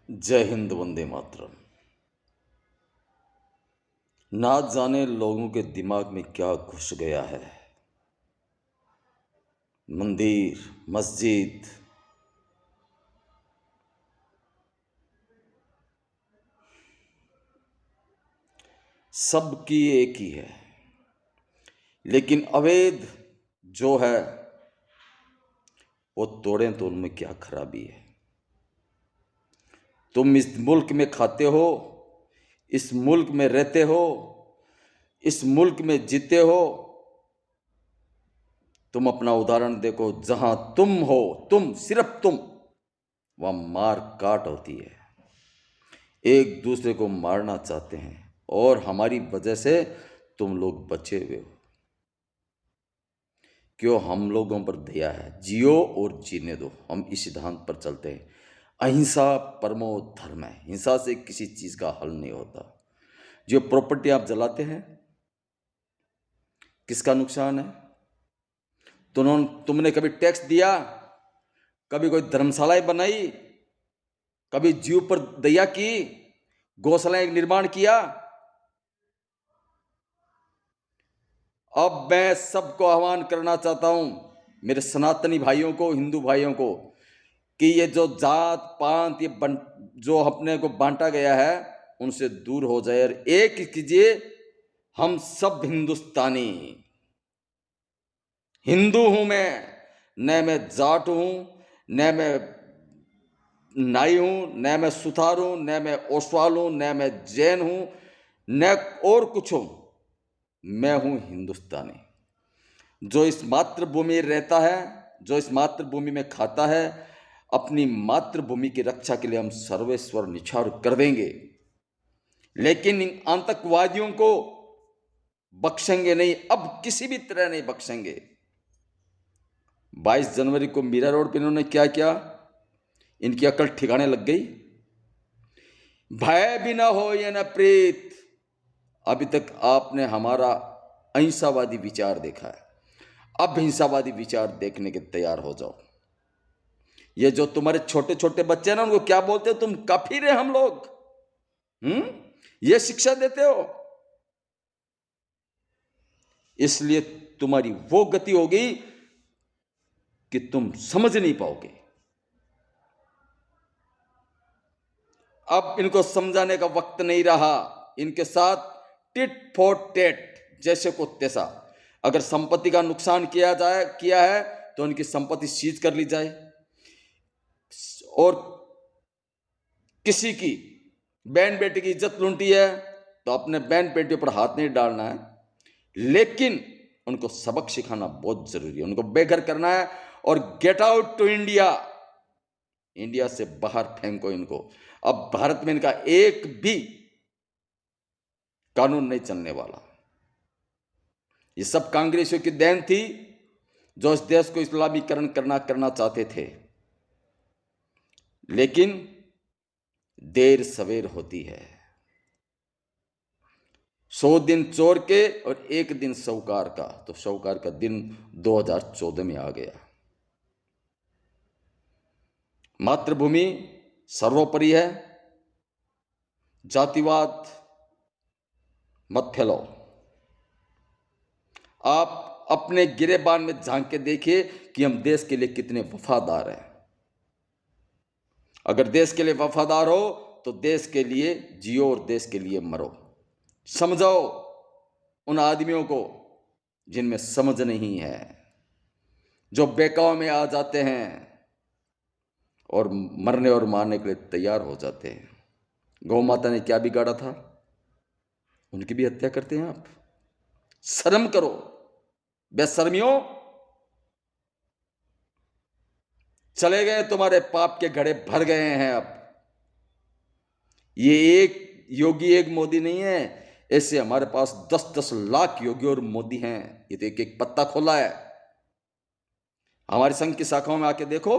जय हिंद, वंदे मातरम। ना जाने लोगों के दिमाग में क्या घुस गया है। मंदिर, मस्जिद, सबकी एक ही है, लेकिन अवैध जो है वो तोड़ें तो उनमें क्या खराबी है। तुम इस मुल्क में खाते हो, इस मुल्क में रहते हो, इस मुल्क में जीते हो। तुम अपना उदाहरण देखो, जहां तुम हो, तुम सिर्फ तुम, वहां मार काट होती है। एक दूसरे को मारना चाहते हैं और हमारी वजह से तुम लोग बचे हुए हो। क्यों? हम लोगों पर दया है, जियो और जीने दो। हम इस सिद्धांत पर चलते हैं, अहिंसा परमो धर्म है। हिंसा से किसी चीज का हल नहीं होता। जो प्रॉपर्टी आप जलाते हैं, किसका नुकसान है? तुमने कभी टैक्स दिया? कभी कोई धर्मशालाएं बनाई? कभी जीव पर दया की? गौशालाएं निर्माण किया? अब मैं सबको आह्वान करना चाहता हूं, मेरे सनातनी भाइयों को, हिंदू भाइयों को, कि ये जो जात पात जो अपने को बांटा गया है, उनसे दूर हो जाए और एक कीजिए। हम सब हिंदुस्तानी। हिंदू हूं मैं जाट हूं, न मैं नाई हूं, न मैं सुथार हूं, न मैं ओसवाल हूं, न मैं जैन हूं, न और कुछ हूं। मैं हूं हिंदुस्तानी। जो इस मातृभूमि में रहता है, जो इस मातृभूमि में खाता है, अपनी मातृभूमि की रक्षा के लिए हम सर्वेश्वर निछावर कर देंगे। लेकिन इन आतंकवादियों को बख्शेंगे नहीं, अब किसी भी तरह नहीं बख्शेंगे। 22 जनवरी को मीरा रोड पे इन्होंने क्या किया? इनकी अकल ठिकाने लग गई। भय भी ना हो या न प्रीत। अभी तक आपने हमारा अहिंसावादी विचार देखा है, अब हिंसावादी विचार देखने के तैयार हो जाओ। ये जो तुम्हारे छोटे छोटे बच्चे हैं ना, उनको क्या बोलते हो? तुम काफिर है हम लोग। ये शिक्षा देते हो। इसलिए तुम्हारी वो गति होगी कि तुम समझ नहीं पाओगे। अब इनको समझाने का वक्त नहीं रहा। इनके साथ टिट फॉर टेट, जैसे को तैसा। अगर संपत्ति का नुकसान किया है तो उनकी संपत्ति सीज कर ली जाए, और किसी की बहन बेटी की इज्जत लूटी है तो अपने बहन बेटियों पर हाथ नहीं डालना है, लेकिन उनको सबक सिखाना बहुत जरूरी है। उनको बेघर करना है और get out to India. India से बाहर फेंको इनको। अब भारत में इनका एक भी कानून नहीं चलने वाला। ये सब कांग्रेसियों की देन थी, जो इस देश को इस्लामीकरण करना चाहते थे। लेकिन देर सवेर होती है। 100 दिन चोर के और 1 दिन साहूकार का, तो साहूकार का दिन 2014 में आ गया। मातृभूमि सर्वोपरि है। जातिवाद मत फैलाओ। आप अपने गिरेबान में झांक के देखिए कि हम देश के लिए कितने वफादार हैं। अगर देश के लिए वफादार हो तो देश के लिए जियो और देश के लिए मरो। समझाओ उन आदमियों को जिनमें समझ नहीं है, जो बेकाव में आ जाते हैं और मरने और मारने के लिए तैयार हो जाते हैं। गौ माता ने क्या बिगाड़ा था? उनकी भी हत्या करते हैं आप। शर्म करो बेशर्मियों। चले गए, तुम्हारे पाप के घड़े भर गए हैं। अब ये एक योगी एक मोदी नहीं है, ऐसे हमारे पास 10-10 लाख योगी और मोदी हैं। ये तो एक एक पत्ता खोला है। हमारे संघ की शाखाओं में आके देखो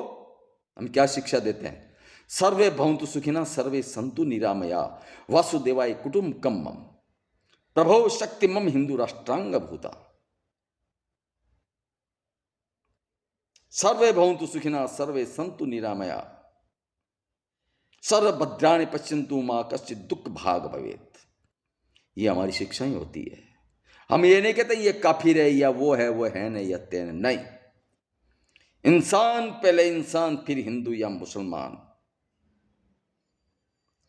हम क्या शिक्षा देते हैं। सर्वे भवन्तु सुखिनः, सर्वे सन्तु निरामया, वासुदेवाय कुटुम्बकम्, प्रभो शक्ति मम हिंदू राष्ट्रांग भूता। सर्वे भवन्तु सुखिनः, सर्वे सन्तु निरामया। सर्वभद्राणि पश्यन्तु मा कश्चित् दुख भाग भवेत्। ये हमारी शिक्षाएं होती है। हम ये नहीं कहते ये काफिर है या वो है नहीं या तेन नहीं। इंसान पहले इंसान, फिर हिंदू या मुसलमान।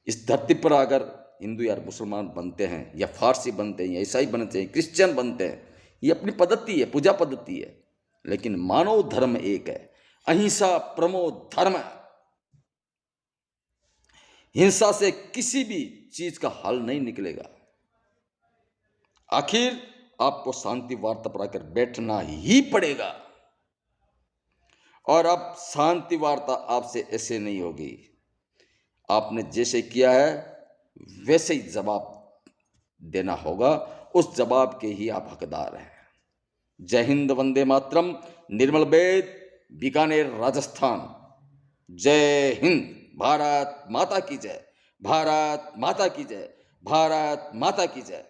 इस धरती पर अगर हिंदू या मुसलमान बनते हैं या फारसी बनते हैं या ईसाई बनते हैं, क्रिश्चियन बनते हैं, ये अपनी पद्धति है, पूजा पद्धति है, लेकिन मानव धर्म एक है। अहिंसा परमो धर्म है। हिंसा से किसी भी चीज का हल नहीं निकलेगा। आखिर आपको शांति वार्ता पर आकर बैठना ही पड़ेगा। और अब शांति वार्ता आपसे ऐसे नहीं होगी। आपने जैसे किया है वैसे ही जवाब देना होगा। उस जवाब के ही आप हकदार हैं। जय हिंद, वंदे मातरम। निर्मल बेद, बीकानेर, राजस्थान। जय हिंद। भारत माता की जय। भारत माता की जय। भारत माता की जय।